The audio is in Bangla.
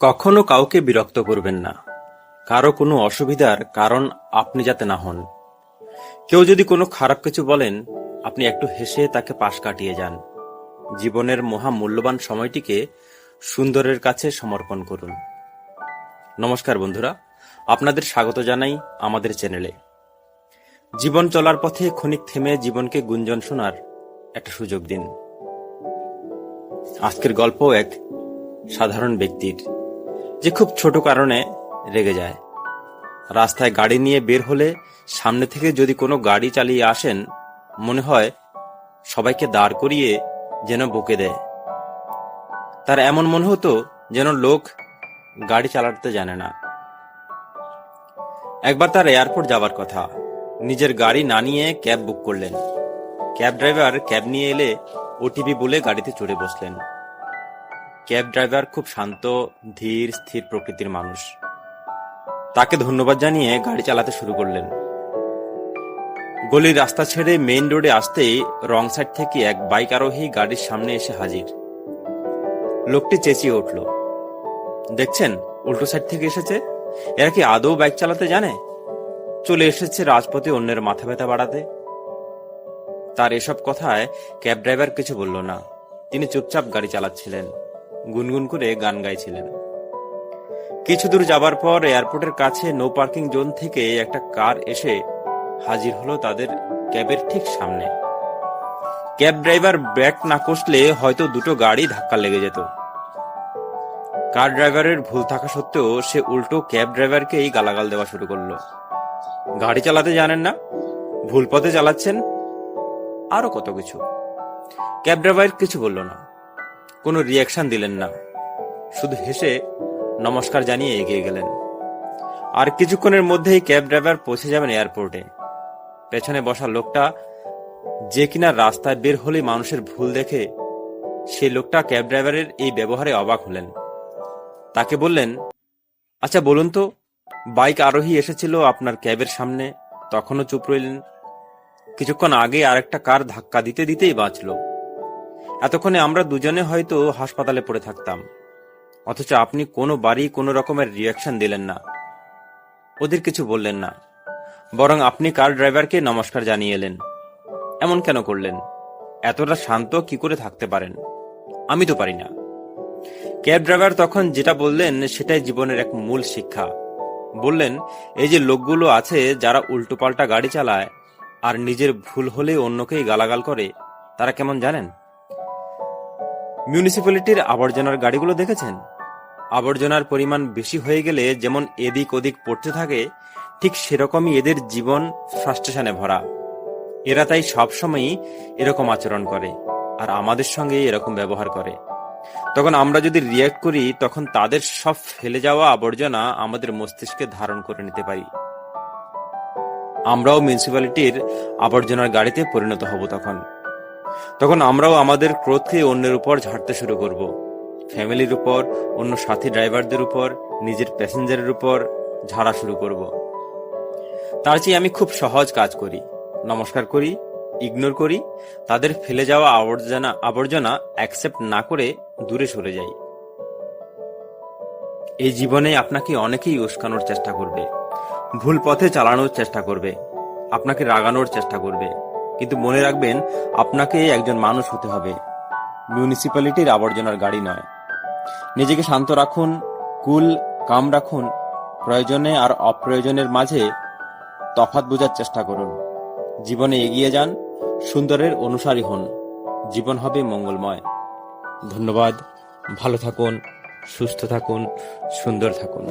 কখনো কাউকে বিরক্ত করবেন না। কারো কোনো অসুবিধার কারণ আপনি যাতে না হন। কেউ যদি কোনো খারাপ কিছু বলেন, আপনি একটু হেসে তাকে পাশ কাটিয়ে যান। জীবনের মহা মূল্যবান সময়টিকে সুন্দরের কাছে সমর্পণ করুন। নমস্কার বন্ধুরা, আপনাদের স্বাগত জানাই আমাদের চ্যানেলে। জীবন চলার পথে ক্ষণিক থেমে জীবনকে গুঞ্জন শোনার একটা সুযোগ দিন। আজকের গল্প এক সাধারণ ব্যক্তির, যে খুব ছোট কারণে রেগে যায়। রাস্তায় গাড়ি নিয়ে বের হলে সামনে থেকে যদি কোনো গাড়ি চালিয়ে আসেন, মনে হয় সবাইকে দাঁড় করিয়ে যেন বকে দেয়। তার এমন মনে হতো যেন লোক গাড়ি চালাতে জানে না। একবার তার এয়ারপোর্ট যাবার কথা, নিজের গাড়ি না নিয়ে ক্যাব বুক করলেন। ক্যাব ড্রাইভার ক্যাব নিয়ে এলে ওটিপি বলে গাড়িতে চড়ে বসলেন। ক্যাব ড্রাইভার খুব শান্ত, ধীর স্থির প্রকৃতির মানুষ। তাকে ধন্যবাদ জানিয়ে গাড়ি চালাতে শুরু করলেন। গলির রাস্তা ছেড়ে মেইন রোডে আসতেই রং সাইড থেকে এক বাইক আরোহী গাড়ির সামনে এসে হাজির। লোকটি চেঁচিয়ে উঠল, দেখছেন উল্টো সাইড থেকে এসেছে, এরা কি আদৌ বাইক চালাতে জানে? চলে এসেছে রাজপথে অন্যের মাথা ব্যথা বাড়াতে। তার এসব কথায় ক্যাব ড্রাইভার কিছু বলল না। তিনি চুপচাপ গাড়ি চালাচ্ছিলেন, গুনগুন করে গান গাইছিলেন। কিছু দূর যাবার পর এয়ারপোর্টের কাছে নো পার্কিং জোন থেকে একটা কার এসে হাজির হলো তাদের ক্যাবের ঠিক সামনে। ক্যাব ড্রাইভার ব্রেক না কষলে হয়তো দুটো গাড়ি ধাক্কা লেগে যেত। কার ড্রাইভারের ভুল থাকা সত্ত্বেও সে উল্টো ক্যাব ড্রাইভারকেই গালাগাল দেওয়া শুরু করলো। গাড়ি চালাতে জানেন না, ভুল পথে চালাচ্ছেন, আরো কত কিছু। ক্যাব ড্রাইভার কিছু বলল না, কোনো রিয়াকশন দিলেন না, শুধু হেসে নমস্কার জানিয়ে এগিয়ে গেলেন। আর কিছুক্ষণের মধ্যেই ক্যাব ড্রাইভার পৌঁছে যাবেন এয়ারপোর্টে। পেছনে বসা লোকটা, যে কিনা রাস্তায় বের হলেই মানুষের ভুল দেখে, সেই লোকটা ক্যাব ড্রাইভারের এই ব্যবহারে অবাক হলেন। তাকে বললেন, আচ্ছা বলুন তো, বাইক আরোহী এসেছিল আপনার ক্যাবের সামনে, তখনও চুপ রইলেন। কিছুক্ষণ আগে আরেকটা কার ধাক্কা দিতে দিতেই বাঁচল। এতক্ষণে আমরা দুজনে হয়তো হাসপাতালে পড়ে থাকতাম, অথচ আপনি কোনো রকমের রিয়াকশন দিলেন না, ওদের কিছু বললেন না, বরং আপনি কার ড্রাইভারকে নমস্কার জানিয়ে এলেন। এমন কেন করলেন? এতটা শান্ত কি করে থাকতে পারেন? আমি তো পারি না। ক্যাব ড্রাইভার তখন যেটা বললেন সেটাই জীবনের এক মূল শিক্ষা। বললেন, এই যে লোকগুলো আছে যারা উল্টোপাল্টা গাড়ি চালায় আর নিজের ভুল হলে অন্যকেই গালাগাল করে, তারা কেমন জানেন? মিউনিসিপ্যালিটির আবর্জনার গাড়িগুলো দেখেছেন? আবর্জনার পরিমাণ বেশি হয়ে গেলে যেমন এদিক ওদিক পড়তে থাকে, ঠিক সেরকমই এদের জীবন ফ্রাস্ট্রেশনে ভরা। এরা তাই সবসময়ই এরকম আচরণ করে আর আমাদের সঙ্গে এরকম ব্যবহার করে। তখন আমরা যদি রিয়্যাক্ট করি, তখন তাদের সব ফেলে যাওয়া আবর্জনা আমাদের মস্তিষ্কে ধারণ করে নিতে পারি। আমরাও মিউনিসিপ্যালিটির আবর্জনার গাড়িতে পরিণত হব। তখন আমরাও আমাদের ক্রোধকে অন্যের উপর ঝাড়তে শুরু করব। ফ্যামিলির উপর, অন্য সাথী ড্রাইভারদের উপর, নিজের প্যাসেঞ্জারের উপর ঝাড়া শুরু করব। তার চেয়ে আমি খুব সহজ কাজ করি, নমস্কার করি, ইগনোর করি, তাদের ফেলে যাওয়া আবর্জনা অ্যাকসেপ্ট না করে দূরে সরে যাই। এই জীবনে আপনাকে অনেকেই উস্কানোর চেষ্টা করবে, ভুল পথে চালানোর চেষ্টা করবে, আপনাকে রাগানোর চেষ্টা করবে, কিন্তু মনে রাখবেন, আপনাকে একজন মানুষ হতে হবে, মিউনিসিপ্যালিটির আবর্জনার গাড়ি নয়। নিজেকে শান্ত রাখুন, কুল কাম রাখুন, প্রয়োজনে আর অপ্রয়োজনের মাঝে তফাৎ বোঝার চেষ্টা করুন। জীবনে এগিয়ে যান, সুন্দরের অনুসারী হন, জীবন হবে মঙ্গলময়। ধন্যবাদ। ভালো থাকুন, সুস্থ থাকুন, সুন্দর থাকুন।